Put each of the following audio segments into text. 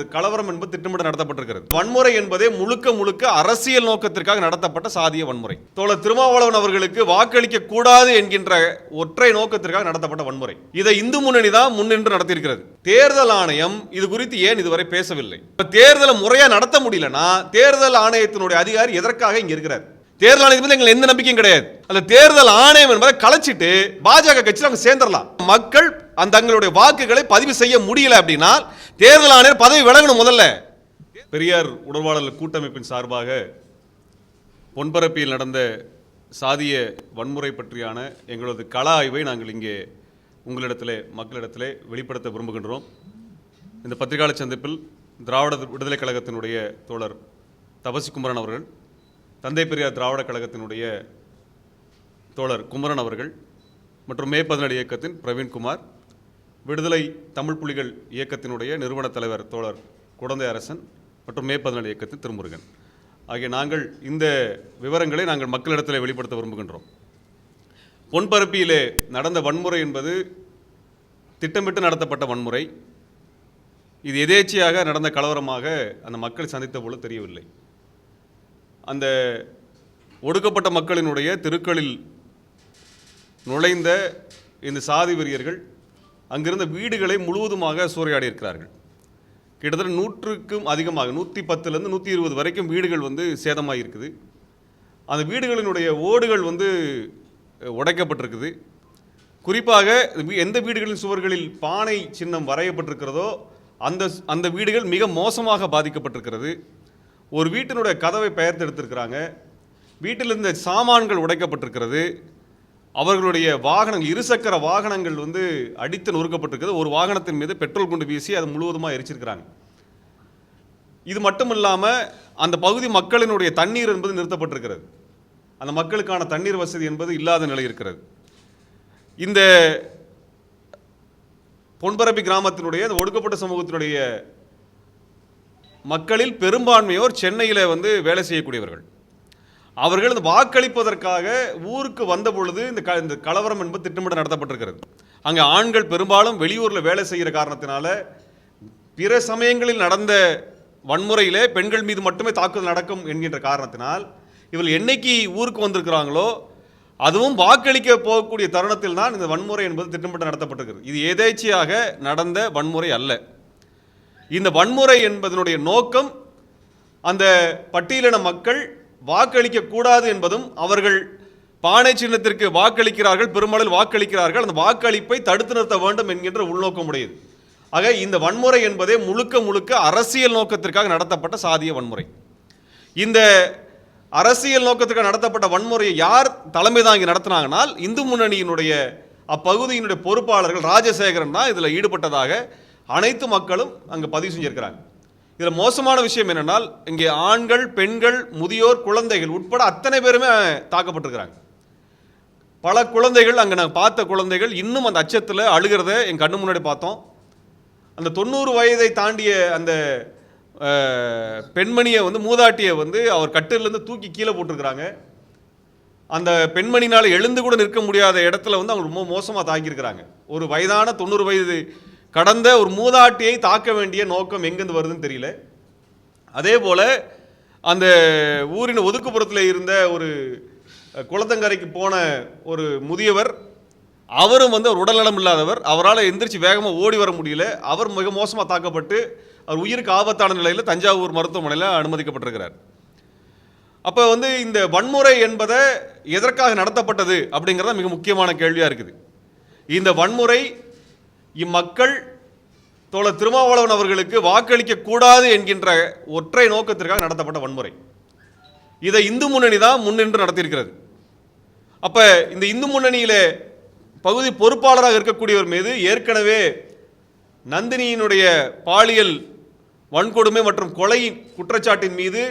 கலவரம் என்பது திட்டமிட்டு நடத்தப்பட்டிருக்கிறது. வன்முறை என்பதே முழுக்க முழுக்க அரசியல் நோக்கத்திற்காக நடத்தப்பட்ட சாதிய வன்முறை. தோழர் திருமாவளவன் அவர்களுக்கு வாக்களிக்க கூடாது என்கின்ற ஒற்றை நோக்கத்திற்காக நடத்தப்பட்ட வன்முறை. இதை இந்து முன்னணி தான் முன்னின்று நடத்தியிருக்கிறது. தேர்தல் ஆணையம் இது குறித்து ஏன் இதுவரை பேசவில்லை? தேர்தலை முறையா நடத்த முடியலன்னா தேர்தல் ஆணையத்தினுடைய அதிகாரி எதற்காக இங்க இருக்கிறார்? தேர்தல் ஆணையத்தில் எங்களுக்கு எந்த நம்பிக்கையும் கிடையாது. அந்த தேர்தல் ஆணையம் என்பதை கலைச்சிட்டு பாஜக கட்சியில் அவங்க சேர்ந்துடலாம். மக்கள் தங்களுடைய வாக்குகளை பதிவு செய்ய முடியல அப்படின்னா தேர்தல் ஆணையர் பதவி விலகணும். முதல்ல பெரியார் உணர்வாளர் கூட்டமைப்பின் சார்பாக பொன்பரப்பியில் நடந்த சாதிய வன்முறை பற்றியான எங்களது கள ஆய்வை நாங்கள் இங்கே உங்களிடத்திலே மக்களிடத்திலே வெளிப்படுத்த விரும்புகின்றோம். இந்த பத்திரிகையாளர் சந்திப்பில் திராவிட விடுதலை கழகத்தினுடைய தோழர் தபசி குமரன் அவர்கள், தந்தை பெரியார் திராவிட கழகத்தினுடைய தோழர் குமரன் அவர்கள் மற்றும் மே 17 இயக்கத்தின் பிரவீன்குமார், விடுதலை தமிழ் புலிகள் இயக்கத்தினுடைய நிறுவன தலைவர் தோழர் குடந்தை அரசன் மற்றும் மே 17 இயக்கத்தின் திருமுருகன் ஆகிய நாங்கள் இந்த விவரங்களை நாங்கள் மக்களிடத்தில் வெளிப்படுத்த விரும்புகின்றோம். பொன்பரப்பியிலே நடந்த வன்முறை என்பது திட்டமிட்டு நடத்தப்பட்ட வன்முறை. இது எதேச்சையாக நடந்த கலவரமாக அந்த மக்கள் சந்தித்த போல தெரியவில்லை. அந்த ஒடுக்கப்பட்ட மக்களினுடைய தெருக்களில் நுழைந்த இந்த சாதி வெறியர்கள் அங்கிருந்த வீடுகளை முழுவதுமாக சூறையாடி இருக்கிறார்கள். கிட்டத்தட்ட 100க்கும் அதிகமாக 110லேருந்து 120 வரைக்கும் வீடுகள் சேதமாக இருக்குது. அந்த வீடுகளினுடைய ஓடுகள் உடைக்கப்பட்டிருக்குது. குறிப்பாக எந்த வீடுகளின் சுவர்களில் பானை சின்னம் வரையப்பட்டிருக்கிறதோ அந்த வீடுகள் மிக மோசமாக பாதிக்கப்பட்டிருக்கிறது. ஒரு வீட்டினுடைய கதவை பெயர்த்தெடுத்திருக்கிறாங்க. வீட்டில் இருந்த சாமான்கள் உடைக்கப்பட்டிருக்கிறது. அவர்களுடைய வாகனங்கள், இருசக்கர வாகனங்கள் அடித்து நொறுக்கப்பட்டிருக்கிறது. ஒரு வாகனத்தின் மீது பெட்ரோல் குண்டு வீசி அது முழுவதுமாக எரிச்சிருக்கிறாங்க. இது மட்டும் இல்லாமல் அந்த பகுதி மக்களினுடைய தண்ணீர் என்பது நிறுத்தப்பட்டிருக்கிறது. அந்த மக்களுக்கான தண்ணீர் வசதி என்பது இல்லாத நிலை இருக்கிறது. இந்த பொன்பரப்பி கிராமத்தினுடைய அந்த ஒடுக்கப்பட்ட சமூகத்தினுடைய மக்களில் பெரும்பான்மையோர் சென்னையில் வேலை செய்யக்கூடியவர்கள். அவர்கள் இந்த வாக்களிப்பதற்காக ஊருக்கு வந்த பொழுது இந்த கலவரம் என்பது திட்டமிட்டு நடத்தப்பட்டிருக்கிறது. அங்கே ஆண்கள் பெரும்பாலும் வெளியூரில் வேலை செய்கிற காரணத்தினால பிற சமயங்களில் நடந்த வன்முறையிலே பெண்கள் மீது மட்டுமே தாக்குதல் நடக்கும் என்கின்ற காரணத்தினால் இவர்கள் என்னைக்கு ஊருக்கு வந்திருக்கிறாங்களோ அதுவும் வாக்களிக்க போகக்கூடிய தருணத்தில் தான் இந்த வன்முறை என்பது திட்டமிட்டு நடத்தப்பட்டிருக்கிறது. இது எதேச்சையாக நடந்த வன்முறை அல்ல. இந்த வன்முறை என்பதனுடைய நோக்கம் அந்த பட்டியலின மக்கள் வாக்களிக்க கூடாது என்பதும், அவர்கள் பானை சின்னத்திற்கு வாக்களிக்கிறார்கள், பெருமளவில் வாக்களிக்கிறார்கள், அந்த வாக்களிப்பை தடுத்து நிறுத்த வேண்டும் என்கின்ற உள்நோக்கம் உடையது. ஆக இந்த வன்முறை என்பதே முழுக்க முழுக்க அரசியல் நோக்கத்திற்காக நடத்தப்பட்ட சாதிய வன்முறை. இந்த அரசியல் நோக்கத்திற்காக நடத்தப்பட்ட வன்முறையை யார் தலைமை தாங்கி நடத்தினாங்கனால் இந்து முன்னணியினுடைய அப்பகுதியினுடைய பொறுப்பாளர்கள் ராஜசேகரன் தான் இதில் ஈடுபட்டதாக அனைத்து மக்களும் அங்கே பதிவு செஞ்சிருக்கிறாங்க. இதில் மோசமான விஷயம் என்னென்னால் இங்கே ஆண்கள், பெண்கள், முதியோர், குழந்தைகள் உட்பட அத்தனை பேருமே தாக்கப்பட்டிருக்கிறாங்க. பல குழந்தைகள், அங்கே நாங்கள் பார்த்த குழந்தைகள் இன்னும் அந்த அச்சத்தில் அழுகிறத என் கண்ணு முன்னாடி பார்த்தோம். அந்த 90 வயதை தாண்டிய அந்த பெண்மணியை மூதாட்டியை அவர் கட்டிலிருந்து தூக்கி கீழே போட்டிருக்கிறாங்க. அந்த பெண்மணினால் எழுந்து கூட நிற்க முடியாத இடத்துல அவங்க ரொம்ப மோசமாக தாக்கியிருக்கிறாங்க. ஒரு வயதான 90 வயது கடந்த ஒரு மூதாட்டியை தாக்க வேண்டிய நோக்கம் எங்கேருந்து வருதுன்னு தெரியல. அதே போல் அந்த ஊரின் ஒதுக்குப்புறத்தில் இருந்த ஒரு குளத்தங்கரைக்கு போன ஒரு முதியவர், அவரும் ஒரு உடல்நலம் இல்லாதவர், அவரால் எந்திரிச்சு வேகமாக ஓடி வர முடியல. அவர் மிக மோசமாக தாக்கப்பட்டு அவர் உயிருக்கு ஆபத்தான நிலையில் தஞ்சாவூர் மருத்துவமனையில் அனுமதிக்கப்பட்டிருக்கிறார். அப்போ இந்த வன்முறை என்பதை எதற்காக நடத்தப்பட்டது அப்படிங்கிறத மிக முக்கியமான கேள்வியாக இருக்குது. இந்த வன்முறை இம்மக்கள் தோழர் திருமாவளவன் அவர்களுக்கு வாக்களிக்க கூடாது என்கின்ற ஒற்றை நோக்கத்திற்காக நடத்தப்பட்ட வன்முறை. இதை இந்து முன்னணி தான் முன்னின்று நடத்தியிருக்கிறது. அப்போ இந்த இந்து முன்னணியிலே பகுதி பொறுப்பாளராக இருக்கக்கூடியவர் மீது ஏற்கனவே நந்தினியினுடைய பாலியல் வன்கொடுமை மற்றும் கொலை குற்றச்சாட்டின் மீது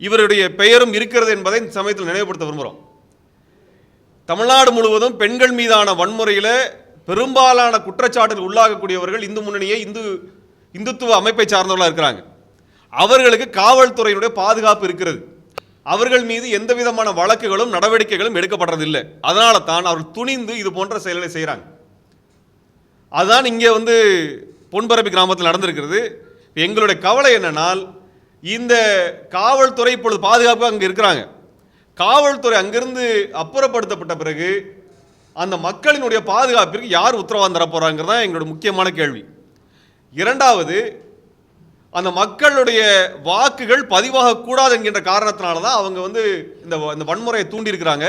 இவருடைய பெயரும் இருக்கிறது என்பதை இந்த சமயத்தில் நினைவுபடுத்த விரும்புகிறோம். தமிழ்நாடு முழுவதும் பெண்கள் மீதான வன்முறையில் பெரும்பாலான குற்றச்சாட்டுகள் உள்ளாகக்கூடியவர்கள் இந்து முன்னணியை இந்துத்துவ அமைப்பை சார்ந்தவர்களாக இருக்கிறாங்க. அவர்களுக்கு காவல்துறையினுடைய பாதுகாப்பு இருக்கிறது. அவர்கள் மீது எந்த விதமான வழக்குகளும் நடவடிக்கைகளும் எடுக்கப்படுறதில்லை. அதனால தான் அவர்கள் துணிந்து இது போன்ற செயல்களை செய்கிறாங்க. அதுதான் இங்கே பொன்பரப்பி கிராமத்தில் நடந்திருக்கிறது. எங்களுடைய கவலை என்னன்னால், இந்த காவல்துறை இப்பொழுது பாதுகாப்பு அங்கே இருக்கிறாங்க. காவல்துறை அங்கிருந்து அப்புறப்படுத்தப்பட்ட பிறகு அந்த மக்களினுடைய பாதுகாப்பிற்கு யார் உத்தரவாதம் தர போறாங்கிறது தான் எங்களுடைய முக்கியமான கேள்வி. இரண்டாவது, அந்த மக்களுடைய வாக்குகள் பதிவாக கூடாது என்கின்ற காரணத்தினால தான் அவங்க இந்த வன்முறையை தூண்டி இருக்கிறாங்க.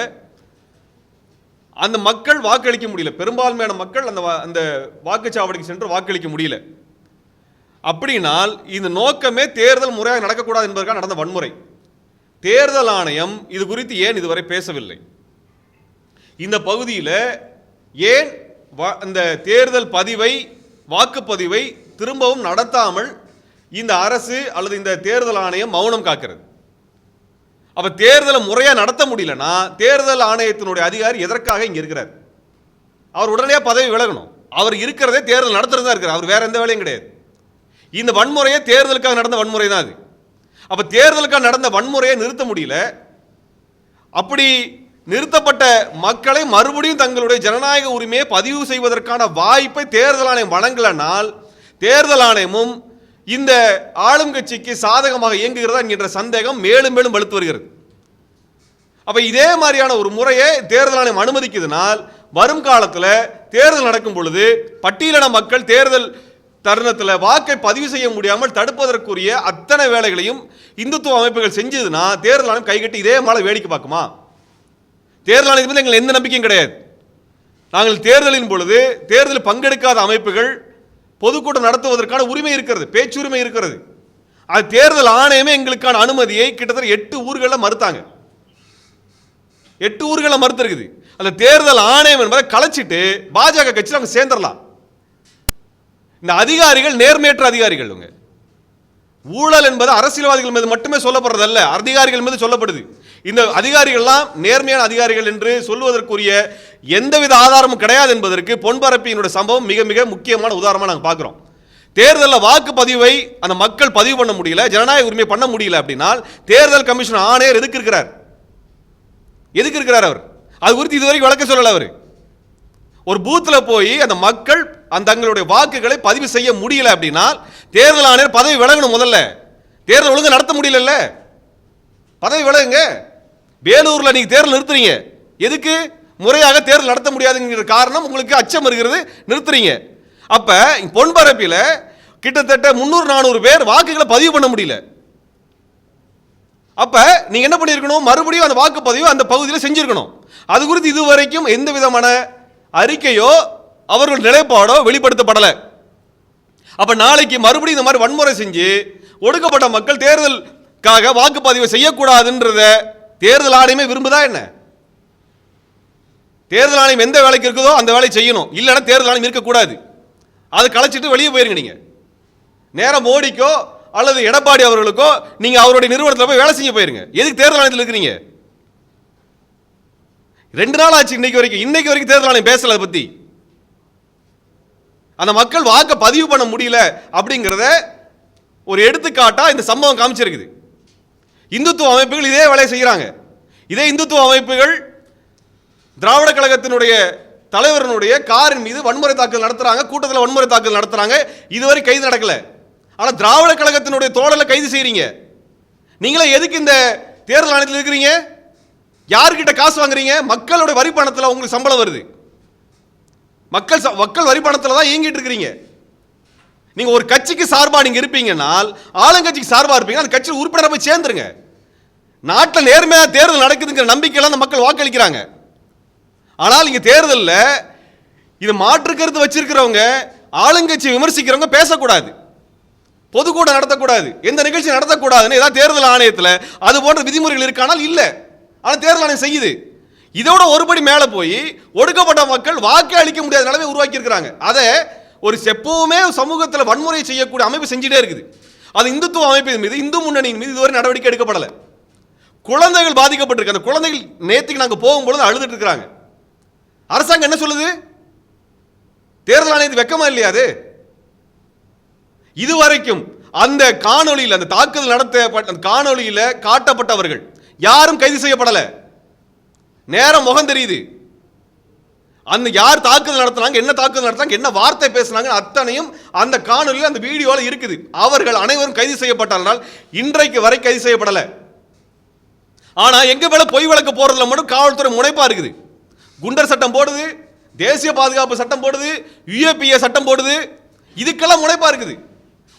அந்த மக்கள் வாக்களிக்க முடியல. பெரும்பான்மையான மக்கள் அந்த வாக்குச்சாவடிக்கு சென்று வாக்களிக்க முடியல. அப்படினால் இந்த நோக்கமே தேர்தல் முறையாக நடக்கக்கூடாது என்பதற்காக நடந்த வன்முறை. தேர்தல் ஆணையம் இது குறித்து ஏன் இதுவரை பேசவில்லை? இந்த பகுதியில் ஏன் அந்த தேர்தல் பதிவை, வாக்குப்பதிவை திரும்பவும் நடத்தாமல் இந்த அரசு அல்லது இந்த தேர்தல் ஆணையம் மௌனம் காக்கிறது? அப்ப தேர்தலை முறையா நடத்த முடியலன்னா தேர்தல் ஆணையத்தினுடைய அதிகாரி எதற்காக இங்க இருக்கிறார்? அவர் உடனே பதவி விலகணும். அவர் இருக்கிறதே தேர்தல் நடத்துறதா இருக்கிறார். அவர் வேற எந்த வேலையும் கிடையாது. இந்த வன்முறையே தேர்தலுக்காக நடந்த வன்முறை தான் அது. அப்ப தேர்தலுக்காக நடந்த வன்முறையை நிறுத்த முடியல. அப்படி நிறுத்தப்பட்ட மக்களை மறுபடியும் தங்களுடைய ஜனநாயக உரிமையை பதிவு செய்வதற்கான வாய்ப்பை தேர்தல் ஆணையம் வழங்கலனால் தேர்தல் ஆணையமும் இந்த ஆளும் கட்சிக்கு சாதகமாக இயங்குகிறதா என்கின்ற சந்தேகம் மேலும் மேலும் வலுத்து வருகிறது. அப்ப இதே மாதிரியான ஒரு முறையை தேர்தல் ஆணையம் அனுமதிக்குதுனால் வரும் காலத்தில் தேர்தல் நடக்கும் பொழுது பட்டியலின மக்கள் தேர்தல் தருணத்தில் வாக்கை பதிவு செய்ய முடியாமல் தடுப்பதற்குரிய அத்தனை வேலைகளையும் இந்துத்துவ அமைப்புகள் செஞ்சதுன்னா தேர்தல் ஆணையம் கைகட்டி இதே மாதிரி வேடிக்கை பார்க்குமா? தேர்தல் ஆணையத்தின் எங்களுக்கு எந்த நம்பிக்கையும் கிடையாது. நாங்கள் தேர்தலின் பொழுது தேர்தலில் பங்கெடுக்காத அமைப்புகள் பொதுக்கூட்டம் நடத்துவதற்கான உரிமை இருக்கிறது, பேச்சுரிமை இருக்கிறது. அது தேர்தல் ஆணையமே எங்களுக்கான அனுமதியை கிட்டத்தட்ட 8 ஊர்களில் மறுத்தாங்க. 8 ஊர்களில் மறுத்திருக்குது. அந்த தேர்தல் ஆணையம் என்பதை கலைச்சிட்டு பாஜக கட்சியில் அவங்க சேர்ந்துடலாம். இந்த அதிகாரிகள் நேர்மையற்ற அதிகாரிகள். ஊழல் என்பது அரசியல்வாதிகள் மீது மட்டுமே சொல்லப்படுறதல்ல, அதிகாரிகள் மீது சொல்லப்படுது. இந்த அதிகாரிகள்லாம் நேர்மையான அதிகாரிகள் என்று சொல்வதற்குரிய எந்தவித ஆதாரமும் கிடையாது என்பதற்கு பொன்பரப்பியினுடைய சம்பவம் மிக மிக முக்கியமான உதாரணமாக நாங்கள் பார்க்குறோம். தேர்தலில் வாக்குப்பதிவை அந்த மக்கள் பதிவு பண்ண முடியல, ஜனநாயக உரிமை பண்ண முடியல அப்படின்னால் தேர்தல் கமிஷன் ஆணையர் எதுக்கு இருக்கிறார்? அவர் அது குறித்து இதுவரைக்கும் விளக்க சொல்லல. அவர் ஒரு பூத்தில் போய் அந்த மக்கள் தங்களுடைய வாக்குகளை பதிவு செய்ய முடியல அப்படின்னா தேர்தல் ஆணையர் பதவி விலகணும். முதல்ல தேர்தல் ஒழுங்கு நடத்த முடியல, பதவி விலகுங்க. வேலூர்ல நீங்க தேர்தல் நிறுத்துறீங்க, எதுக்கு? முறையாக தேர்தல் நடத்த முடியாதுங்கிற காரணம் உங்களுக்கு அச்சம் இருக்கிறது, நிறுத்துறீங்க. அப்ப பொன்பரப்பில கிட்டத்தட்ட 300-400 பேர் வாக்குகளை பதிவு பண்ண முடியல. அப்ப நீங்க என்ன பண்ணிருக்கணும்? மறுபடியும் அந்த வாக்குப்பதிவு அந்த பகுதியில் செஞ்சிருக்கணும். அது குறித்து இதுவரைக்கும் எந்த விதமான அறிக்கையோ அவர்கள் நிலைப்பாடோ வெளிப்படுத்தப்படலை. அப்ப நாளைக்கு மறுபடியும் இந்த மாதிரி வன்முறை செஞ்சு ஒடுக்கப்பட்ட மக்கள் தேர்தலுக்காக வாக்குப்பதிவு செய்யக்கூடாதுன்றத தேர்தல் ஆணையமே விரும்புதா என்ன? தேர்தல் ஆணையம் எந்த வேலைக்கு இருக்குதோ அந்த வேலையை செய்யணும். இல்லைன்னா தேர்தல் ஆணையம் இருக்கக்கூடாது. அதை கலைச்சிட்டு வெளியே போயிருங்க. நீங்க நேரம் மோடிக்கோ அல்லது எடப்பாடி அவர்களுக்கோ நீங்க அவருடைய நிறுவனத்தில் போய் வேலை செய்ய போயிருங்க. எதுக்கு தேர்தல் ஆணையத்தில் இருக்கிறீங்க? 2 நாள் ஆச்சு இன்னைக்கு வரைக்கும் தேர்தல் ஆணையம் பேசல. அதை பத்தி அந்த மக்கள் வாக்க பதிவு பண்ண முடியல அப்படிங்கிறத ஒரு எடுத்துக்காட்டா இந்த சம்பவம் காமிச்சிருக்குது. இந்துத்துவ அமைப்புகள் இதே வேலையை செய்யறாங்க. இதே இந்துத்துவ அமைப்புகள் திராவிட கழகத்தினுடைய தலைவரனுடைய காரின் மீது வன்முறை தாக்குதல் நடத்துறாங்க, கூட்டத்தில் வன்முறை தாக்குதல் நடத்துறாங்க. இதுவரை கைது நடக்கல. ஆனா திராவிட கழகத்தினுடைய தோழலை கைது செய்றீங்க. நீங்களே எதுக்கு இந்த தேர்தல் ஆணையத்தில் இருக்கிறீங்க? யார்கிட்ட காசு வாங்குறீங்க? மக்களுடைய வரி பணத்தில் உங்களுக்கு சம்பளம் வருது. மக்கள் வரி பணத்தில் தான் இயங்கிட்டு இருக்கிறீங்க. நீங்க ஒரு கட்சிக்கு சார்பா நீங்க இருப்பீங்கன்னால் ஆளுங்கட்சிக்கு சார்பா இருப்பீங்க, அந்த கட்சியில் உறுப்பினரை போய் சேர்ந்துருங்க. நாட்டில் நேர்மையாக தேர்தல் நடக்குதுங்கிற நம்பிக்கையில அந்த மக்கள் வாக்களிக்கிறாங்க. ஆனால் இங்க தேர்தலில் இது மாற்று கருத்து வச்சிருக்கிறவங்க, ஆளுங்கட்சி விமர்சிக்கிறவங்க பேசக்கூடாது, பொதுக்கூட்டம் நடத்தக்கூடாது, எந்த நிகழ்ச்சி நடத்தக்கூடாதுன்னு ஏதாவது தேர்தல் ஆணையத்தில் அது போன்ற விதிமுறைகள் இருக்கானால் இல்லை. ஆனால் தேர்தல் ஆணையம் செய்யுது. இதோட ஒருபடி மேலே போய் ஒடுக்கப்பட்ட மக்கள் வாக்கு அளிக்க முடியாத நிலைமை உருவாக்கி இருக்கிறாங்க. அதை ஒரு எப்பவுமே சமூகத்தில் வன்முறை செய்யக்கூடிய அமைப்பு செஞ்சுட்டே இருக்குது. அது இந்துத்துவ அமைப்பின் மீது, இந்து முன்னணியின் மீது இதுவரை நடவடிக்கை எடுக்கப்படலை. குழந்தைகள் பாதிக்கப்பட்டிருக்கு. அந்த குழந்தைகள் நேற்றுக்கு நாங்கள் போகும்பொழுது அழுதுட்டு இருக்கிறாங்க. அரசாங்கம் என்ன சொல்லுது? தேர்தல் ஆணையத்துக்கு வெக்கமா இல்லையா? அது இதுவரைக்கும் அந்த காணொலியில், அந்த தாக்குதல் நடத்த காணொலியில் காட்டப்பட்டவர்கள் யாரும் கைது செய்யப்படலை. நேரம் முகம் தெரியுது. அந்த யார் தாக்குதல் நடத்தினாங்க, என்ன தாக்குதல் நடத்தினாங்க, என்ன வார்த்தை பேசினாங்க, அத்தனையும் அந்த காணொலியில் அந்த வீடியோவில் இருக்குது. அவர்கள் அனைவரும் கைது செய்யப்பட்டார்கள். இன்றைக்கு வரை கைது செய்யப்படலை. ஆனா எங்க மேல பொய் வழக்கு போறதுல மட்டும் காவல்துறை முனைப்பா இருக்குது. குண்டர் சட்டம் போடுது, தேசிய பாதுகாப்பு சட்டம் போடுது, யுஏபிஏ சட்டம் போடுது, இதுக்கெல்லாம் முனைப்பா இருக்குது.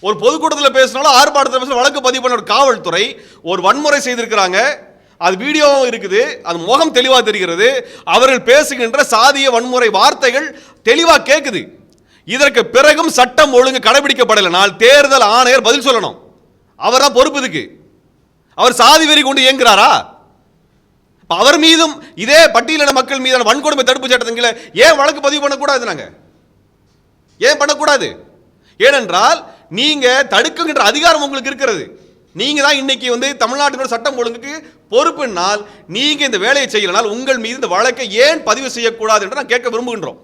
ஒரு பொதுக்கூட்டத்தில் பேசினாலும் ஆர்ப்பாட்டத்தில் பேசினாலும் வழக்கு பதிவு பண்ண காவல்துறை ஒரு வன்முறை செய்திருக்கிறாங்க, அது வீடியோவும் இருக்குது, அது முகம் தெளிவாக தெரிகிறது. அவர்கள் பேசுகின்ற சாதிய வன்முறை வார்த்தைகள் தெளிவாக கேட்குது. இதற்கு பிறகும் சட்டம் ஒழுங்கு கடைபிடிக்கப்படலைனால் தேர்தல் ஆணையர் பதில் சொல்லணும். அவர் தான் பொறுப்பு. இதுக்கு அவர் சாதி வெறி கொண்டு இயங்குறாரா? அவர் மீதும் இதே பட்டியலின மக்கள் மீதான வன்கொடுமை தடுப்பு சட்டத்தின் கீழ ஏன் வழக்கு பதிவு பண்ணக்கூடாது? நாங்க ஏன் பண்ணக்கூடாது? ஏனென்றால் நீங்க தடுக்குகின்ற அதிகாரம் உங்களுக்கு இருக்கிறது. நீங்க தான் இன்னைக்கு தமிழ்நாட்டினோட சட்டம் ஒழுங்குக்கு பொறுப்புனால் நீங்க இந்த வேலையை செய்யலனால் உங்கள் மீது இந்த வழக்கை ஏன் பதிவு செய்யக்கூடாது என்று நான் கேட்க விரும்புகின்றோம்.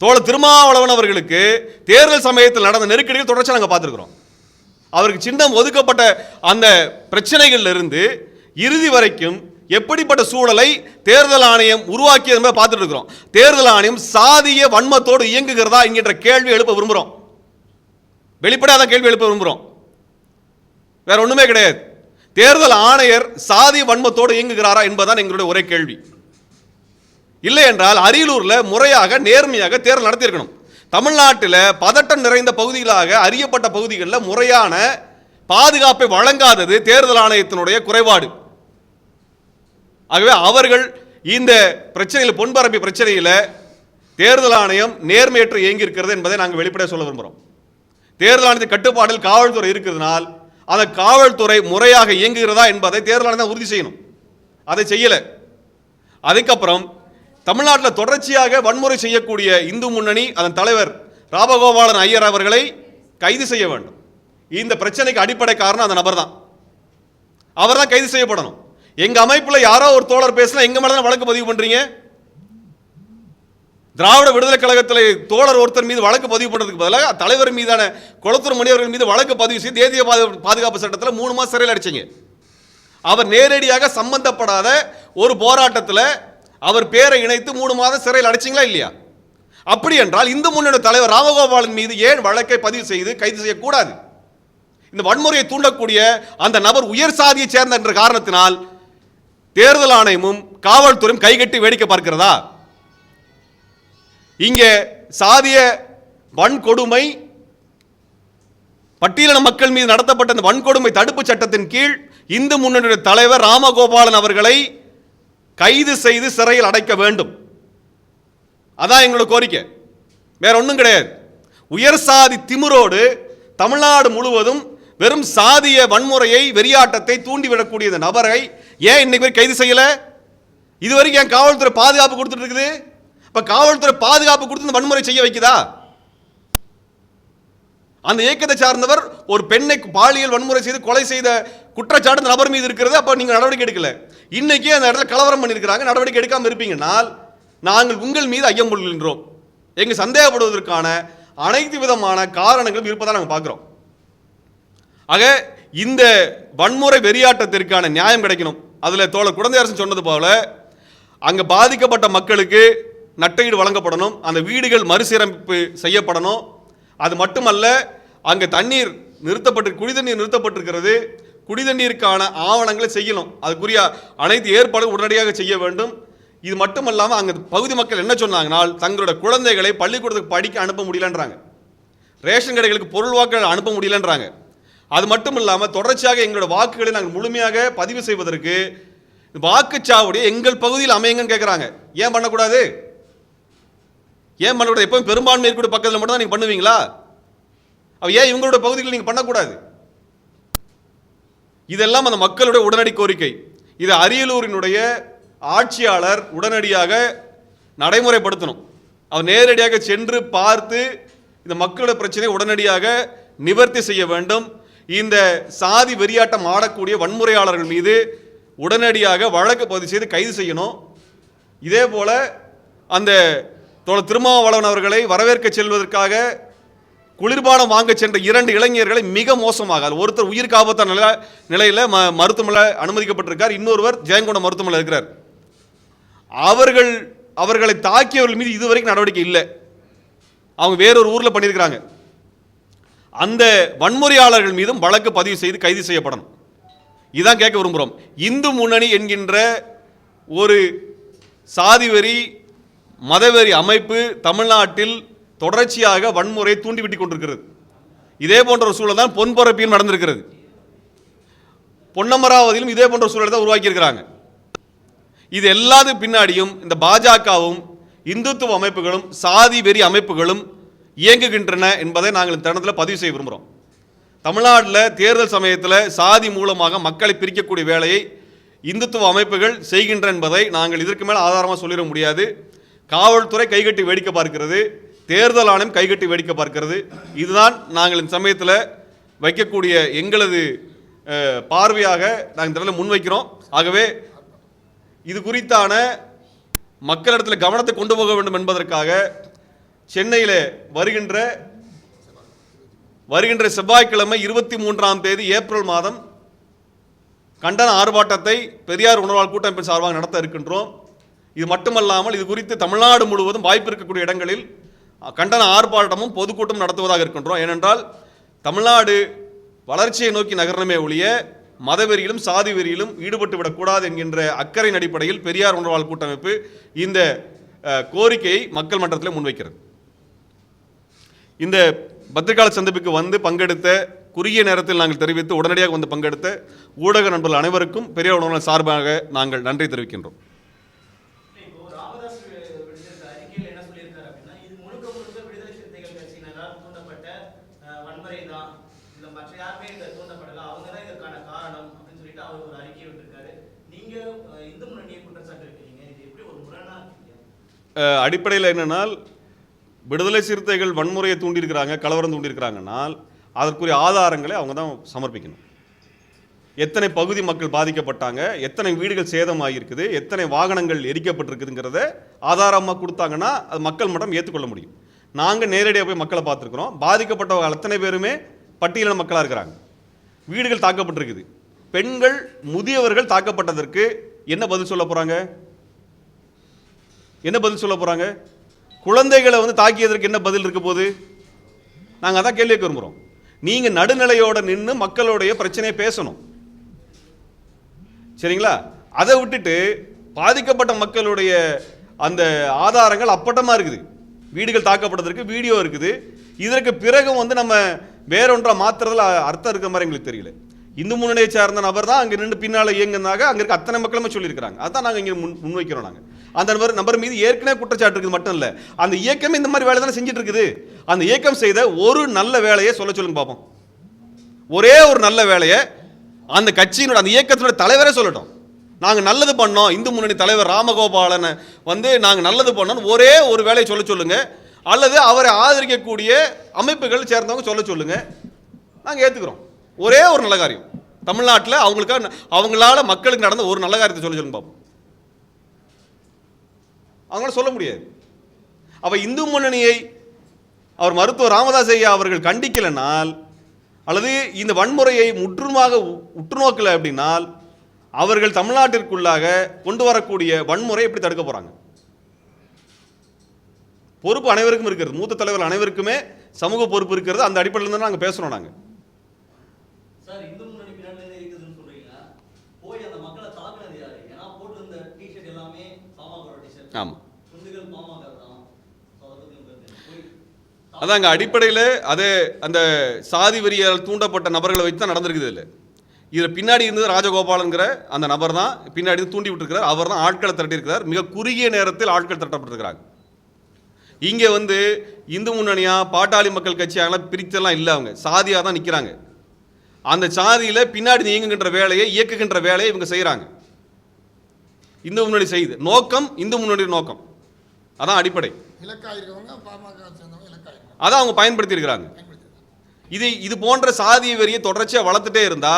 தோழர் திருமாவளவன் அவர்களுக்கு தேர்தல் சமயத்தில் நடந்த நெருக்கடிகள் தொடர்ச்சியாக நாங்கள் பார்த்துருக்கிறோம். அவருக்கு சின்னம் ஒதுக்கப்பட்ட அந்த பிரச்சனைகள் இருந்து இறுதி வரைக்கும் எப்படிப்பட்ட சூழலை தேர்தல் ஆணையம் உருவாக்கியது என்பதை பார்த்துட்டு இருக்கிறோம். தேர்தல் ஆணையம் சாதிய வன்மத்தோடு இயங்குகிறதா என்கின்ற கேள்வி எழுப்ப விரும்புகிறோம். வெளிப்படையாக கேள்வி எழுப்ப விரும்புகிறோம். வேற ஒண்ணுமே கிடையாது. தேர்தல் ஆணையர் சாதிய வன்மத்தோடு இயங்குகிறாரா என்பதுதான் எங்களுடைய ஒரே கேள்வி. இல்லை என்றால் அரியலூர்ல முறையாக நேர்மையாக தேர்தல் நடத்தியிருக்கணும். தமிழ்நாட்டில் பதட்டம் நிறைந்த பகுதிகளாக அறியப்பட்ட பகுதிகளில் முறையான பாதுகாப்பை வழங்காதது தேர்தல் ஆணையத்தினுடைய குறைபாடு. ஆகவே அவர்கள் இந்த பிரச்சனையில் பொன்பரப்பி பிரச்சனையில் தேர்தல் ஆணையம் நேர்மையற்று இயங்கி இருக்கிறது என்பதை நாங்கள் வெளிப்படையாக சொல்ல விரும்புகிறோம். தேர்தல் ஆணையத்தின் கட்டுப்பாட்டில் காவல்துறை இருக்கிறதுனால் அந்த காவல்துறை முறையாக இயங்குகிறதா என்பதை தேர்தல் ஆணையம் உறுதி செய்யணும். அதை செய்யலை. அதுக்கப்புறம் தமிழ்நாட்டில் தொடர்ச்சியாக வன்முறை செய்யக்கூடிய இந்து முன்னணி அதன் தலைவர் ராமகோபாலன் ஐயர் அவர்களை கைது செய்ய வேண்டும். இந்த பிரச்சனைக்கு அடிப்படை காரணம் அந்த நபர் தான். அவர் தான் கைது செய்யப்படணும். எங்க அமைப்பில் யாரோ ஒரு தோழர் பேசினா எங்க மேல வழக்கு பதிவு பண்றீங்க? திராவிட விடுதலை கழகத்தில் தோழர் ஒருத்தர் மீது வழக்கு பதிவு பண்ணுறதுக்கு பதிலாக தலைவர் மீதான குளத்தூர் மணி அவர்கள் மீது வழக்கு பதிவு செய்து தேசிய பாதுகாப்பு சட்டத்தில் 3 மாதம் சிறையில் அடிச்சீங்க. அவர் நேரடியாக சம்பந்தப்படாத ஒரு போராட்டத்தில் அவர் பேரை இணைத்து 3 மாதம் சிறையில் அடைச்சிங்களா இல்லையா? அப்படி என்றால் இந்து முன்னணி தலைவர் ராமகோபாலன் மீது ஏன் வழக்கை பதிவு செய்து கைது செய்யக்கூடாது? இந்த வன்முறையை தூண்டக்கூடிய அந்த நபர் உயர் சாதியை சேர்ந்த என்ற காரணத்தினால் தேர்தல் ஆணையமும் காவல்துறையும் கைகட்டி வேடிக்கை பார்க்கிறதா? இங்கே சாதிய வன்கொடுமை பட்டியலின மக்கள் மீது நடத்தப்பட்ட இந்த வன்கொடுமை தடுப்பு சட்டத்தின் கீழ் இந்து முன்னணி தலைவர் ராமகோபாலன் அவர்களை கைது செய்து சிறையில் அடைக்க வேண்டும். அதான் எங்களோட கோரிக்கை. வேற ஒன்றும் கிடையாது. உயர் சாதி திமிரோடு தமிழ்நாடு முழுவதும் வெறும் சாதிய வன்முறையை வெறியாட்டத்தை தூண்டிவிடக்கூடிய இந்த நபரை ஏன் இன்னைக்கு கைது செய்யல? இதுவரைக்கும் ஏன் காவல்துறை பாதுகாப்பு கொடுத்துட்டு இருக்குது? இப்ப காவல்துறை பாதுகாப்பு கொடுத்து வன்முறை செய்ய வைக்குதா? அந்த இயக்கத்தை சார்ந்தவர் ஒரு பெண்ணை பாலியல் வன்முறை செய்து கொலை செய்த குற்றச்சாட்டு நபர் மீது இருக்கிறது. அப்ப நீங்க நடவடிக்கை எடுக்கல. இன்னைக்கு அந்த இடத்துல கலவரம் பண்ணியிருக்கிறாங்க, நடவடிக்கை எடுக்காம இருப்பீங்கனால் நாங்கள் உங்கள் மீது ஐயம் கொள்கின்றோம். எங்க சந்தேகப்படுவதற்கான அனைத்து விதமான காரணங்களும் இருப்பதாக நாங்கள் பார்க்கிறோம். ஆக இந்த வன்முறை வெறியாட்டத்திற்கான நியாயம் கிடைக்கணும். அதுல தோழர் குழந்தையரசன் சொன்னது போல அங்க பாதிக்கப்பட்ட மக்களுக்கு நட்டஈடு வழங்கப்படணும், அந்த வீடுகள் மறுசீரமைப்பு செய்யப்படணும். அது மட்டுமல்ல, அங்கே தண்ணீர் குடிதண்ணீர் நிறுத்தப்பட்டிருக்கிறது, குடிதண்ணீருக்கான ஆவணங்களை செய்யணும். அதுக்குரிய அனைத்து ஏற்பாடும் உடனடியாக செய்ய வேண்டும். இது மட்டுமல்லாமல் அங்கே பகுதி மக்கள் என்ன சொன்னாங்கனால் தங்களோட குழந்தைகளை பள்ளிக்கூடத்துக்கு படிக்க அனுப்ப முடியலன்றாங்க, ரேஷன் கடைகளுக்கு பொருள் வாக்குகள் அனுப்ப முடியலன்றாங்க. அது மட்டும் இல்லாமல் தொடர்ச்சியாக எங்களோட வாக்குகளை நாங்கள் முழுமையாக பதிவு செய்வதற்கு வாக்குச்சாவடி எங்கள் பகுதியில் அமையுங்கன்னு கேட்குறாங்க. ஏன் பண்ணக்கூடாது? ஏன் பண்ணக்கூடாது? எப்பவும் பெரும்பான்மை இருக்கக்கூடிய பக்கத்தில் மட்டும் தான் நீங்கள் பண்ணுவீங்களா? ஏன் இவங்களோட பகுதிகளில் நீங்கள் பண்ணக்கூடாது? இதெல்லாம் அந்த மக்களுடைய உடனடி கோரிக்கை. இது அரியலூரினுடைய ஆட்சியாளர் உடனடியாக நடைமுறைப்படுத்தணும். அவர் நேரடியாக சென்று பார்த்து இந்த மக்களோட பிரச்சனையை உடனடியாக நிவர்த்தி செய்ய வேண்டும். இந்த சாதி வெறியாட்டம் ஆடக்கூடிய வன்முறையாளர்கள் மீது உடனடியாக வழக்கு பதிவு செய்து கைது செய்யணும். இதே போல அந்த திருமாவளவன் அவர்களை வரவேற்க செல்வதற்காக குளிர்பானம் வாங்க சென்ற 2 இளைஞர்களை மிக மோசமாக, ஒருத்தர் உயிருக்கு ஆபத்தான நிலையில் மருத்துவமனை அனுமதிக்கப்பட்டிருக்கார், இன்னொருவர் ஜெயங்கொண்டம் மருத்துவமனை இருக்கிறார். அவர்கள் அவர்களை தாக்கியவர்கள் மீது இதுவரைக்கும் நடவடிக்கை இல்லை. அவங்க வேறொரு ஊரில் பண்ணியிருக்கிறாங்க. அந்த வன்முறையாளர்கள் மீதும் வழக்கு பதிவு செய்து கைது செய்யப்படணும். இதான் கேட்க விரும்புகிறோம். இந்து முன்னணி என்கின்ற ஒரு சாதிவெறி மதவெறி அமைப்பு தமிழ்நாட்டில் தொடர்ச்சியாக வன்முறை தூண்டிவிட்டு கொண்டிருக்கிறது. இதே போன்ற ஒரு சூழல் தான் பொன்பரப்பியில் நடந்திருக்கிறது. பொன்னமராவதியிலும் இதே போன்ற சூழலை தான் உருவாக்கியிருக்கிறாங்க. இது எல்லாத்துக்கும் பின்னாடியும் இந்த பாஜகவும் இந்துத்துவ அமைப்புகளும் சாதி வெறி அமைப்புகளும் இயங்குகின்றன என்பதை நாங்கள் இந்த தருணத்தில் பதிவு செய்ய விரும்புகிறோம். தமிழ்நாட்டில் தேர்தல் சமயத்தில் சாதி மூலமாக மக்களை பிரிக்கக்கூடிய வேலையை இந்துத்துவ அமைப்புகள் செய்கின்ற என்பதை நாங்கள் இதற்கு மேலே ஆதாரமாக சொல்லிட முடியாது. காவல்துறை கைகட்டி வேடிக்கை பார்க்கிறது, தேர்தல் ஆணையம் கைகட்டி வேடிக்கை பார்க்கிறது. இதுதான் நாங்கள் இந்த சமயத்தில் வைக்கக்கூடிய எங்களது பார்வையாக நாங்கள் இந்த முன்வைக்கிறோம். ஆகவே இது குறித்தான மக்களிடத்தில் கவனத்தை கொண்டு போக வேண்டும் என்பதற்காக சென்னையில் வருகின்ற செவ்வாய்க்கிழமை 23ஆம் தேதி ஏப்ரல் மாதம் கண்டன ஆர்ப்பாட்டத்தை பெரியார் உணர்வாளர் கூட்டமைப்பின் சார்பாக நடத்த இருக்கின்றோம். இது மட்டுமல்லாமல் இது குறித்து தமிழ்நாடு முழுவதும் வாய்ப்பு இருக்கக்கூடிய இடங்களில் கண்டன ஆர்ப்பாட்டமும் பொதுக்கூட்டம் நடத்துவதாக இருக்கின்றோம். ஏனென்றால் தமிழ்நாடு வளர்ச்சியை நோக்கி நகரமே ஒழிய மதவெறியிலும் சாதி வெறியிலும் ஈடுபட்டு விடக்கூடாது என்கின்ற அக்கறையின் அடிப்படையில் பெரியார் உணர்வாளர் கூட்டமைப்பு இந்த கோரிக்கையை மக்கள் மன்றத்தில் முன்வைக்கிறது. இந்த பத்திரிகையாளர் சந்திப்புக்கு வந்து பங்கெடுத்த குறுகிய நேரத்தில் நாங்கள் தெரிவித்து உடனடியாக வந்து பங்கெடுத்த ஊடக நண்பர்கள் அனைவருக்கும் பெரியார் உணர்வாளர் சார்பாக நாங்கள் நன்றி தெரிவிக்கின்றோம். அடிப்படையில் என்னென்னால் விடுதலை சிறுத்தைகள் வன்முறையை தூண்டியிருக்கிறாங்க, கலவரம் தூண்டியிருக்கிறாங்கன்னால் அதற்குரிய ஆதாரங்களை அவங்க தான் சமர்ப்பிக்கணும். எத்தனை பகுதி மக்கள் பாதிக்கப்பட்டாங்க, எத்தனை வீடுகள் சேதமாகிருக்குது, எத்தனை வாகனங்கள் எரிக்கப்பட்டிருக்குதுங்கிறத ஆதாரமாக கொடுத்தாங்கன்னா அது மக்கள் மட்டும் ஏற்றுக்கொள்ள முடியும். நாங்கள் நேரடியாக போய் மக்களை பார்த்துருக்குறோம். பாதிக்கப்பட்டவங்க அத்தனை பேருமே பட்டியலின மக்களாக இருக்கிறாங்க. வீடுகள் தாக்கப்பட்டிருக்குது. பெண்கள் முதியவர்கள் தாக்கப்பட்டதற்கு என்ன பதில் சொல்ல போகிறாங்க? என்ன பதில் சொல்ல போகிறாங்க? குழந்தைகளை வந்து தாக்கியதற்கு என்ன பதில் இருக்க போகுது? நாங்கள் அதான் கேள்வி கேட்க விரும்புகிறோம். நீங்கள் நடுநிலையோடு நின்று மக்களுடைய பிரச்சனையை பேசணும், சரிங்களா? அதை விட்டுட்டு பாதிக்கப்பட்ட மக்களுடைய அந்த ஆதாரங்கள் அப்பட்டமாக இருக்குது. வீடுகள் தாக்கப்பட்டதற்கு வீடியோ இருக்குது. இதற்கு பிறகும் வந்து நம்ம வேறொன்றை மாற்றுறதுல அர்த்தம் இருக்கிற மாதிரி எங்களுக்கு தெரியல. இந்து முன்னணியை சார்ந்த நபர் தான் அங்கே நின்று பின்னால் இயங்குனாங்க. அங்கே இருக்க அத்தனை மக்களுமே சொல்லியிருக்கிறாங்க. அதான் நாங்கள் இங்கே முன்வைக்கிறோம். நாங்கள் அந்த நபர் மீது ஏற்கனவே குற்றச்சாட்டு இருக்குது மட்டும் இல்லை, அந்த இயக்கமே இந்த மாதிரி வேலை தானே செஞ்சுட்டு இருக்குது. அந்த இயக்கம் செய்த ஒரு நல்ல வேலையை சொல்லுங்க பார்ப்போம். ஒரே ஒரு நல்ல வேலையை அந்த கட்சியினோட அந்த இயக்கத்தினோட தலைவரே சொல்லட்டும். நாங்கள் நல்லது பண்ணோம், இந்து முன்னணி தலைவர் ராமகோபாலனை வந்து நாங்கள் நல்லது பண்ணோம் ஒரே ஒரு வேலையை சொல்லுங்க, அல்லது அவரை ஆதரிக்கக்கூடிய அமைப்புகள் சேர்ந்தவங்க சொல்லுங்க, நாங்கள் ஏற்றுக்கிறோம். ஒரே ஒரு நல்ல காரியம் தமிழ்நாட்டில் அவங்களால மக்களுக்கு நடந்த ஒரு நல்ல காரியத்தை சொல்லுங்க பார்ப்போம். அவங்களால சொல்ல முடியாது. அப்ப இந்து முன்னணியை அவர் மருத்துவர் ராமதாஸ் ஐயா அவர்கள் கண்டிக்கலைனால், அல்லது இந்த வன்முறையை முற்றுமாக உற்றுநோக்கலை அப்படின்னால், அவர்கள் தமிழ்நாட்டிற்குள்ளாக கொண்டு வரக்கூடிய வன்முறை எப்படி தடுக்க போறாங்க? பொறுப்பு அனைவருக்கும் இருக்கிறது. மூத்த தலைவர் அனைவருக்குமே சமூக பொறுப்பு இருக்கிறது. அந்த அடிப்படையில் தான் நாங்கள் பேசுறோம். நாங்கள் ஆமாம், அதான் அங்கே அடிப்படையில் அது அந்த சாதி வெறியால் தூண்டப்பட்ட நபர்களை வச்சு தான் நடந்திருக்குது. இல்லை, இதில் பின்னாடி இருந்தது ராஜகோபாலங்கிற அந்த நபர் தான் பின்னாடி தூண்டி விட்டுருக்கிறார். அவர் தான் ஆட்களை திரட்டியிருக்கிறார். மிக குறுகிய நேரத்தில் ஆட்கள் திரட்டப்பட்டிருக்கிறாங்க. இங்கே வந்து இந்து முன்னணியா பாட்டாளி மக்கள் கட்சியாகலாம் பிரித்தெல்லாம் இல்லை, அவங்க சாதியாக தான் நிற்கிறாங்க. அந்த சாதியில் பின்னாடி இயங்குகின்ற வேலையை இயக்குகின்ற வேலையை இவங்க செய்கிறாங்க. இந்து முன்னணி செய்து நோக்கம் இந்து முன்னணி நோக்கம் அதான் அடிப்படை. அதான் அவங்க பயன்படுத்தி இருக்கிறாங்க. இது போன்ற சாதி வெறியை தொடர்ச்சியாக வளர்த்துட்டே இருந்தா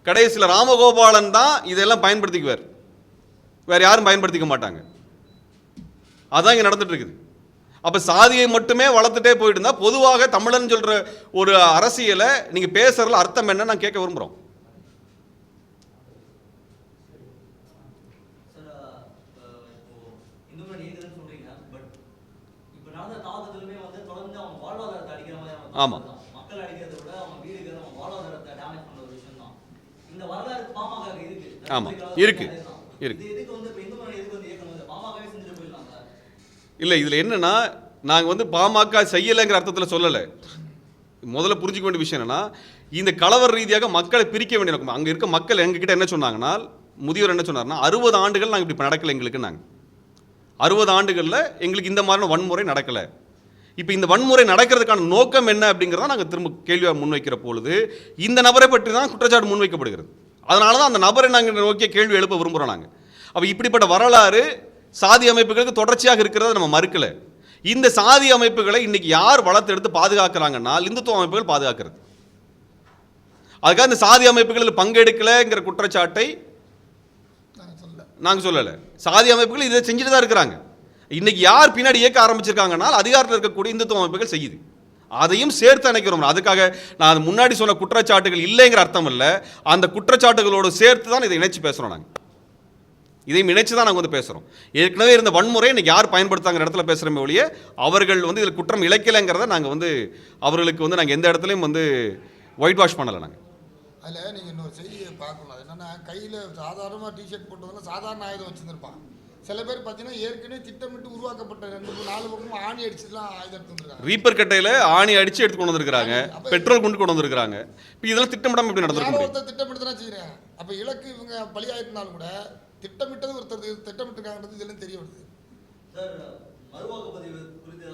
கடைசியில் ராமகோபாலன் தான் இதெல்லாம் பயன்படுத்திக்குவார், வேற யாரும் பயன்படுத்திக்க மாட்டாங்க. அதான் இங்கே நடந்துட்டு இருக்குது. அப்ப சாதியை மட்டுமே வளர்த்துட்டே போயிட்டு இருந்தா பொதுவாக தமிழன் சொல்ற ஒரு அரசியலை நீங்க பேசுறதுல அர்த்தம் என்ன நான் கேட்க விரும்புறோம். இந்து முன்னணி ஆமாம். மக்கள் அடிக்கிறத விட அவங்க வீடுகள் அவங்க வாழ்வாதாரத்தை டேமேஜ் பண்ண ஒரு விஷயம் தான். இந்த வரலாறு பாமக இருக்கு. ஆமாம், இருக்கு இருக்கு. இதுக்கு வந்து இந்து முன்னணி எதுக்கு வந்து இயக்கணும்? பாமகவே செஞ்சுட்டு போயிடலாம் சார். இல்லை, இதில் என்னன்னா, நாங்கள் வந்து பாமக செய்யலைங்கிற அர்த்தத்தில் சொல்லலை. முதல்ல புரிஞ்சுக்க வேண்டிய விஷயம் என்னன்னா, இந்த கலவர ரீதியாக மக்களை பிரிக்க வேண்டிய நோக்கம். அங்கே இருக்க மக்கள் எங்ககிட்ட என்ன சொன்னாங்கன்னா, முதியோர் என்ன சொன்னார்னா, 60 ஆண்டுகள் நாங்கள் இப்படி நடக்கலை எங்களுக்கு. நாங்கள் 60 ஆண்டுகளில் எங்களுக்கு இந்த மாதிரியான வன்முறை நடக்கலை. இப்போ இந்த வன்முறை நடக்கிறதுக்கான நோக்கம் என்ன அப்படிங்கிறத நாங்கள் திரும்ப கேள்வியாக முன்வைக்கிற பொழுது இந்த நபரை பற்றி தான் குற்றச்சாட்டு முன்வைக்கப்படுகிறது. அதனால தான் அந்த நபரை நாங்கள் நோக்கிய கேள்வி எழுப்ப விரும்புகிறோம். நாங்கள் அப்போ இப்படிப்பட்ட வரலாறு சாதி அமைப்புகளுக்கு தொடர்ச்சியாக இருக்கிறத நம்ம மறுக்கலை. இந்த சாதி அமைப்புகளை இன்னைக்கு யார் வளர்த்தெடுத்து பாதுகாக்கிறாங்கன்னா இந்துத்துவ அமைப்புகள் பாதுகாக்கிறது. அதுக்காக இந்த சாதி அமைப்புகளில் பங்கெடுக்கலைங்கிற குற்றச்சாட்டை நாங்கள் சொல்லலை. சாதி அமைப்புகள் இதை செஞ்சுட்டு தான் இருக்கிறாங்க. இன்னைக்கு யார் பின்னாடி இயக்க ஆரம்பிச்சிருக்காங்கன்னா அதிகாரத்தில் இருக்கக்கூடிய இந்துத்துவ அமைப்புகள் செய்யுது. அதையும் சேர்த்து அணைக்கிறோம். அதுக்காக நான் முன்னாடி சொன்ன குற்றச்சாட்டுகள் இல்லைங்கிற அர்த்தம் இல்லை. அந்த குற்றச்சாட்டுகளோடு சேர்த்து தான் இதை இணைச்சு பேசுகிறோம். நாங்கள் இதையும் இணைச்சு தான் நாங்கள் வந்து பேசுகிறோம். ஏற்கனவே இருந்த வன்முறை இன்னைக்கு யார் பயன்படுத்தாங்கிற இடத்துல பேசுகிறோமே ஒழிய அவர்கள் வந்து இதில் குற்றம் இழைக்கலைங்கிறத நாங்கள் வந்து அவர்களுக்கு வந்து நாங்கள் எந்த இடத்துலையும் வந்து ஒயிட் வாஷ் பண்ணலை. நாங்கள் அதில் நீங்கள் இன்னொரு செய்தியை பார்க்கணும். அது என்னென்னா, கையில் சாதாரணமாக டிஷர்ட் போட்டதெல்லாம் சாதாரண ஆயுதம் வச்சுருந்துருப்பான். சில பேர் பார்த்தீங்கன்னா ஏற்கனவே திட்டமிட்டு உருவாக்கப்பட்ட 2-4 பக்கமும் ஆணி அடிச்சுலாம் ஆயுதம் எடுத்துருக்காங்க. ரீப்பர் கட்டையில் ஆணி அடித்து எடுத்து கொண்டு வந்திருக்காங்க, பெட்ரோல் கொண்டு வந்திருக்காங்க. இப்போ இதெல்லாம் திட்டமிடாமல் எப்படி நடந்திருக்கு? ஒருத்தர் திட்டமிட்டு தான் செய்கிறாங்க. அப்போ இலக்கு இவங்க பலியாயிருந்தாலும் கூட திட்டமிட்டது ஒருத்தர் திட்டமிட்டிருக்காங்கிறது இதெல்லாம் தெரிய வருது. சார், மறுவாக்குப்பதிவு குறித்து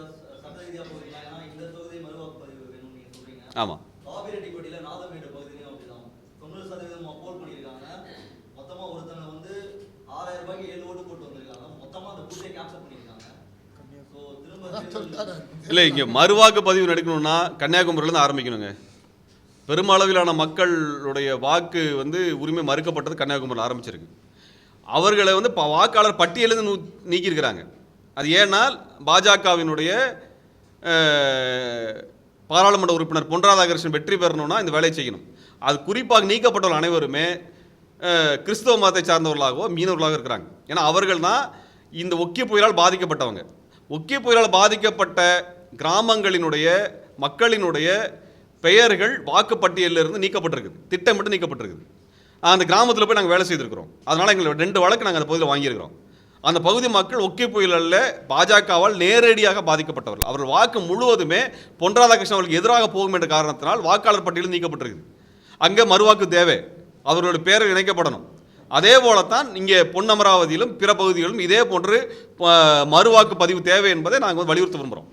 சட்ட ரீதியாக போகிறீங்களா? ஏன்னா இந்த தொகுதி மறுவாக்குப்பதிவு வேணும்னு நீங்கள் சொல்கிறீங்க. ஆமாம். காவிரெட்டிப்பட்டியில் நாதமேடு பகுதியிலையும் அப்படிதான் 90% அப்போல் பண்ணியிருக்காங்க. மொத்தமாக ஒருத்தங்க வந்து 6000 ரூபாய்க்கு 7 ஓட்டு போட்டு வந்திருக்காங்க. மொத்தமாக அந்த பூத்தை கேப்சர் பண்ணியிருக்காங்க. ஸோ திரும்ப இல்லை, இங்கே மறுவாக்கு பதிவு நடக்கணும்னா கன்னியாகுமரியிலேருந்து ஆரம்பிக்கணுங்க. பெருமளவிலான மக்களுடைய வாக்கு வந்து உரிமை மறுக்கப்பட்டது கன்னியாகுமரியில் ஆரம்பிச்சிருக்கு. அவர்களை வந்து வாக்காளர் பட்டியலிருந்து நீக்கியிருக்கிறாங்க. அது ஏன்னால் பாஜகவினுடைய பாராளுமன்ற உறுப்பினர் பொன் ராதாகிருஷ்ணன் வெற்றி பெறணும்னா இந்த வேலையை செய்யணும். அது குறிப்பாக நீக்கப்பட்டவர்கள் அனைவருமே கிறிஸ்தவ மதத்தை சார்ந்தவர்களாகவோ மீனவர்களாக இருக்கிறாங்க. ஏன்னா அவர்கள் தான் இந்த ஒக்கிய புயலால் பாதிக்கப்பட்டவங்க. ஒக்கிய புயலால் பாதிக்கப்பட்ட கிராமங்களினுடைய மக்களினுடைய பெயர்கள் வாக்குப்பட்டியலிருந்து நீக்கப்பட்டிருக்குது, திட்டமிட்டு நீக்கப்பட்டிருக்குது. அந்த கிராமத்தில் போய் நாங்கள் வேலை செய்திருக்கிறோம். அதனால் எங்களை 2 வழக்கு நாங்கள் அந்த பகுதியில் வாங்கியிருக்கிறோம். அந்த பகுதி மக்கள் ஒக்கிய புயலில் பாஜகவால் நேரடியாக பாதிக்கப்பட்டவர்கள். அவர்கள் வாக்கு முழுவதுமே பொன் ராதாகிருஷ்ணன் அவர்களுக்கு எதிராக போகும் என்ற காரணத்தினால் வாக்காளர் பட்டியலில் நீக்கப்பட்டிருக்குது. அங்கே மறுவாக்கு தேவை, அவர்களுடைய பேர்கள் இணைக்கப்படணும். அதே போலத்தான் இங்கே பொன் அமராவதியிலும் பிற பகுதிகளிலும் இதே போன்று மறுவாக்கு பதிவு தேவை என்பதை நாங்கள் வந்து வலியுறுத்த விரும்புகிறோம்.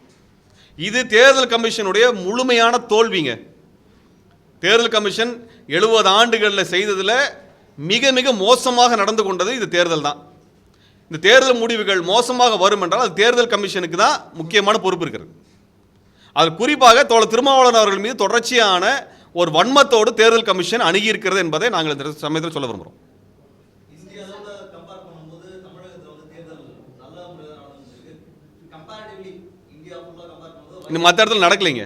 இது தேர்தல் கமிஷனுடைய முழுமையான தோல்விங்க. தேர்தல் கமிஷன் 70 ஆண்டுகளில் செய்ததில் மிக மிக மோசமாக நடந்து கொண்டது இது தேர்தல் தான். இந்த தேர்தல் முடிவுகள் மோசமாக வரும் என்றால் அது தேர்தல் கமிஷனுக்கு தான் முக்கியமான பொறுப்பு இருக்கிறது. அது குறிப்பாக தோழர் திருமாவளவன் அவர்கள் மீது தொடர்ச்சியான ஒரு வன்மத்தோடு தேர்தல் கமிஷன் அணுகி இருக்கிறது என்பதை நாங்கள் இந்த சமயத்தில் சொல்ல விரும்புகிறோம். இந்த மற்ற இடத்துல நடக்கலைங்க,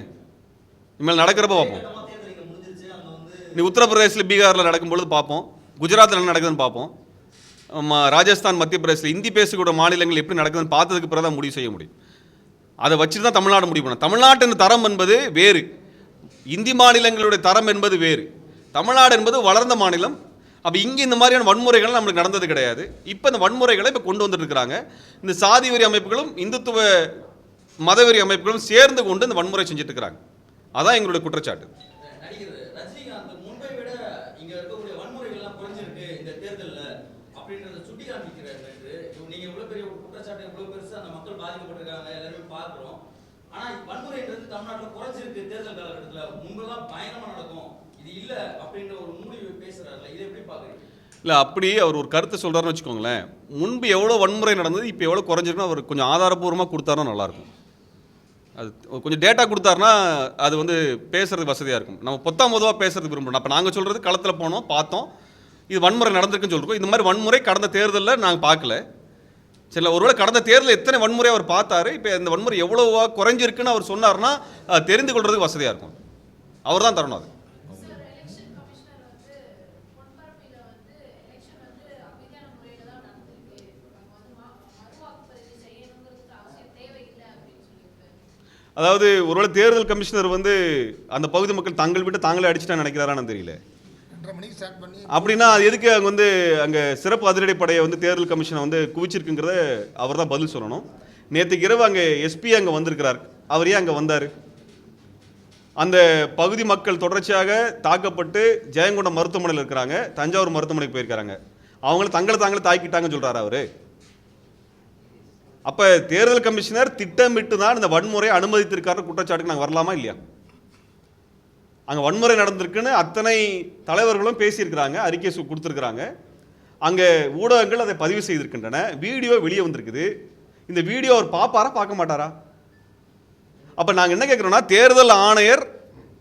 இனிமேல் நடக்கிறப்ப பார்ப்போம். நீ உத்தரப்பிரதேசில் பீகாரில் நடக்கும்பொழுது பார்ப்போம், குஜராத்தில் என்ன நடக்குதுன்னு பார்ப்போம், ராஜஸ்தான் மத்திய பிரதேசில் இந்தி பேசக்கூடிய மாநிலங்கள் எப்படி நடக்குதுன்னு பார்த்ததுக்கு பிறகு தான் முடிவு செய்ய முடியும். அதை வச்சுட்டு தான் தமிழ்நாடு முடிவு பண்ணணும். தமிழ்நாட்டின் தரம் என்பது வேறு, இந்தி மாநிலங்களுடைய தரம் என்பது வேறு. தமிழ்நாடு என்பது வளர்ந்த மாநிலம். அப்போ இங்கே இந்த மாதிரியான வன்முறைகள் நம்மளுக்கு நடந்தது கிடையாது. இப்போ இந்த வன்முறைகளை இப்போ கொண்டு வந்துட்டு இருக்கிறாங்க. இந்த சாதி வெறி அமைப்புகளும் இந்துத்துவ மதவெறி அமைப்புகளும் சேர்ந்து கொண்டு இந்த வன்முறை செஞ்சுட்டு இருக்கிறாங்க. அதான் எங்களுடைய குற்றச்சாட்டு. இல்லை, அப்படி அவர் ஒரு கருத்தை சொல்கிறாருன்னு வச்சுக்கோங்களேன். முன்பு எவ்வளோ வன்முறை நடந்தது, இப்போ எவ்வளோ குறைஞ்சிருக்குன்னு அவர் கொஞ்சம் ஆதாரப்பூர்வமாக கொடுத்தாருன்னா நல்லாயிருக்கும். அது கொஞ்சம் டேட்டா கொடுத்தாருன்னா அது வந்து பேசுறதுக்கு வசதியாக இருக்கும். நம்ம பொதுவாக பேசுறதுக்கு விரும்புகிறோம். அப்போ நாங்கள் சொல்கிறது களத்தில் போனோம், பார்த்தோம், இது வன்முறை நடந்திருக்குன்னு சொல்லிருக்கோம். இந்த மாதிரி வன்முறை கடந்த தேர்தலில் நாங்கள் பார்க்கல. சரி, ஒருவேளை கடந்த தேர்தலில் எத்தனை வன்முறை அவர் பார்த்தாரு, இப்போ இந்த வன்முறை எவ்வளோவா குறைஞ்சிருக்குன்னு அவர் சொன்னார்னா தெரிந்து கொள்றதுக்கு வசதியாக இருக்கும். அவர் தான் தரணும் அது. அதாவது ஒருவேளை தேர்தல் கமிஷனர் வந்து அந்த பகுதி மக்கள் தங்கள் விட்டு தாங்களே அடிச்சுட்டான்னு நினைக்கிறாரான்னு தெரியல. 2:30 மணிக்கு ஸ்டார்ட் பண்ணி அப்படின்னா அது எதுக்கு அங்கே வந்து அங்கே சிறப்பு அதிரடிப்படையை வந்து தேர்தல் கமிஷனை வந்து குவிச்சிருக்குங்கிறத அவர் தான் பதில் சொல்லணும். நேற்றுக்கு இரவு அங்கே எஸ்பி அங்கே வந்திருக்கிறார். அவர் ஏன் அங்கே வந்தார்? அந்த பகுதி மக்கள் தொடர்ச்சியாக தாக்கப்பட்டு ஜெயங்கொண்டம் மருத்துவமனையில் இருக்கிறாங்க, தஞ்சாவூர் மருத்துவமனைக்கு போயிருக்காங்க. அவங்கள தாங்களே தாக்கிட்டாங்கன்னு சொல்கிறாரு அவர். அப்போ தேர்தல் கமிஷனர் திட்டமிட்டு தான் இந்த வன்முறையை அனுமதித்திருக்காரு குற்றச்சாட்டுக்கு நாங்கள் வரலாமா இல்லையா? அங்கே வன்முறை நடந்திருக்குன்னு அத்தனை தலைவர்களும் பேசியிருக்கிறாங்க, அறிக்கை கொடுத்துருக்குறாங்க. அங்கே ஊடகங்கள் அதை பதிவு செய்திருக்கின்றன, வீடியோ வெளியே வந்திருக்குது. இந்த வீடியோ அவர் பார்ப்பாரா பார்க்க மாட்டாரா? அப்போ நாங்கள் என்ன கேட்குறோம்னா, தேர்தல் ஆணையர்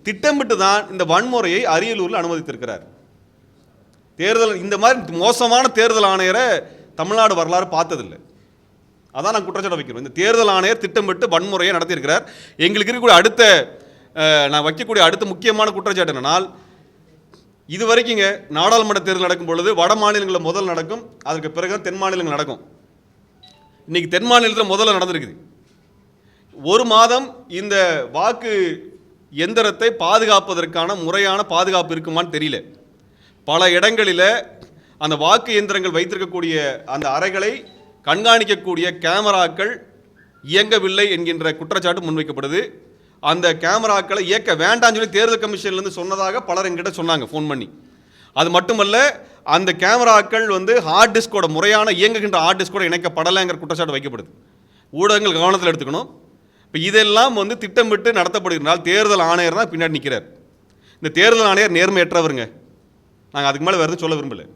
திட்டமிட்டு தான் இந்த வன்முறையை அரியலூரில் அனுமதித்திருக்கிறார். தேர்தல் இந்த மாதிரி மோசமான தேர்தல் ஆணையரை தமிழ்நாடு வரலாறு பார்த்ததில்லை. அதான் நான் குற்றச்சாட்டு வைக்கிறோம். இந்த தேர்தல் ஆணையர் திட்டமிட்டு வன்முறையை நடத்தியிருக்கிறார். எங்களுக்கு இருக்கக்கூடிய நான் வைக்கக்கூடிய அடுத்த முக்கியமான குற்றச்சாட்டு என்னன்னால், இது வரைக்குங்க நாடாளுமன்ற தேர்தல் நடக்கும் பொழுது வட மாநிலங்களில் முதல் நடக்கும், அதற்கு பிறகு தென் மாநிலங்கள் நடக்கும். இன்னைக்கு தென் மாநிலத்தில் முதல்ல நடந்திருக்குது. ஒரு மாதம் இந்த வாக்கு எந்திரத்தை பாதுகாப்பதற்கான முறையான பாதுகாப்பு இருக்குமான்னு தெரியல. பல இடங்களில் அந்த வாக்கு எந்திரங்கள் வைத்திருக்கக்கூடிய அந்த அறைகளை கண்காணிக்கக்கூடிய கேமராக்கள் இயங்கவில்லை என்கின்ற குற்றச்சாட்டு முன்வைக்கப்படுது. அந்த கேமராக்களை இயக்க வேண்டாம்னு சொல்லி தேர்தல் கமிஷன்லேருந்து சொன்னதாக பலர் என்கிட்ட சொன்னாங்க ஃபோன் பண்ணி. அது மட்டுமல்ல, அந்த கேமராக்கள் வந்து ஹார்ட் டிஸ்கோட முறையான இயங்குகின்ற ஹார்ட் டிஸ்கோட இணைக்கப்படலைங்கிற குற்றச்சாட்டு வைக்கப்படுது. ஊடகங்கள் கவனத்தில் எடுத்துக்கணும். இப்போ இதெல்லாம் வந்து திட்டமிட்டு நடத்தப்படுகிறனால் தேர்தல் ஆணையர் தான் பின்னாடி நிற்கிறார். இந்த தேர்தல் ஆணையர் நேர்மையற்றவருங்க. நாங்கள் அதுக்கு மேலே வேறு சொல்ல விரும்பலை.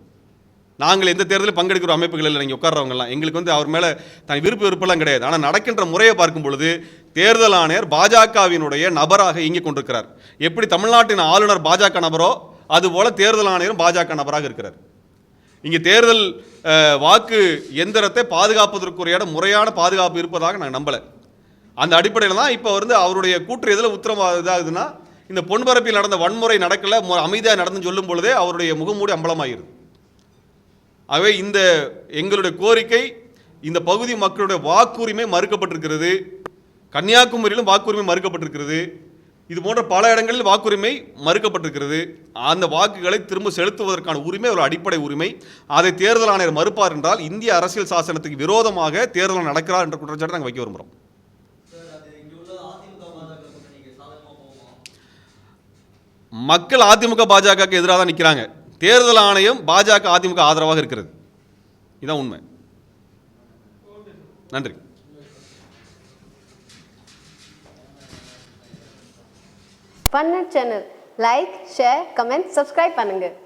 நாங்கள் எந்த தேர்தலில் பங்கெடுக்கிற அமைப்புகள் இல்லை, நீங்கள் உட்கார்றவங்கலாம் எங்களுக்கு வந்து அவர் மேலே தனி விருப்பெல்லாம் கிடையாது. ஆனால் நடக்கின்ற முறையை பார்க்கும் பொழுது தேர்தல் ஆணையர் பாஜகவினுடைய நபராக இயங்கிக் கொண்டிருக்கிறார். எப்படி தமிழ்நாட்டின் ஆளுநர் பாஜக நபரோ அதுபோல தேர்தல் ஆணையரும் பாஜக நபராக இருக்கிறார். இங்கே தேர்தல் வாக்கு எந்திரத்தை பாதுகாப்பதற்குரிய முறையான பாதுகாப்பு இருப்பதாக நான் நம்பலை. அந்த அடிப்படையில் தான் இப்போ வந்து அவருடைய கூற்று எதில் இதாகுதுன்னா, இந்த பொன்பரப்பில் நடந்த வன்முறை நடக்கல, அமைதியாக நடந்துன்னு சொல்லும் பொழுதே அவருடைய முகமூடி அம்பலமாகிறது. ஆகவே இந்த எங்களுடைய கோரிக்கை, இந்த பகுதி மக்களுடைய வாக்குரிமை மறுக்கப்பட்டிருக்கிறது. கன்னியாகுமரியிலும் வாக்குரிமை மறுக்கப்பட்டிருக்கிறது. இது போன்ற பல இடங்களில் வாக்குரிமை மறுக்கப்பட்டிருக்கிறது. அந்த வாக்குகளை திரும்ப செலுத்துவதற்கான உரிமை ஒரு அடிப்படை உரிமை. அதை தேர்தல் ஆணையர் மறுப்பார் என்றால் இந்திய அரசியல் சாசனத்துக்கு விரோதமாக தேர்தல் நடக்கிறார் என்ற குற்றச்சாட்டை நாங்கள் வைக்க விரும்புகிறோம். மக்கள் அதிமுக பாஜகவுக்கு எதிராக தான் நிற்கிறாங்க. தேர்தல் ஆணையம் பாஜக அதிமுக ஆதரவாக இருக்கிறது. இதுதான் உண்மை. நன்றி. Fun Net Channel. Like, share, comment, subscribe பண்ணுங்க.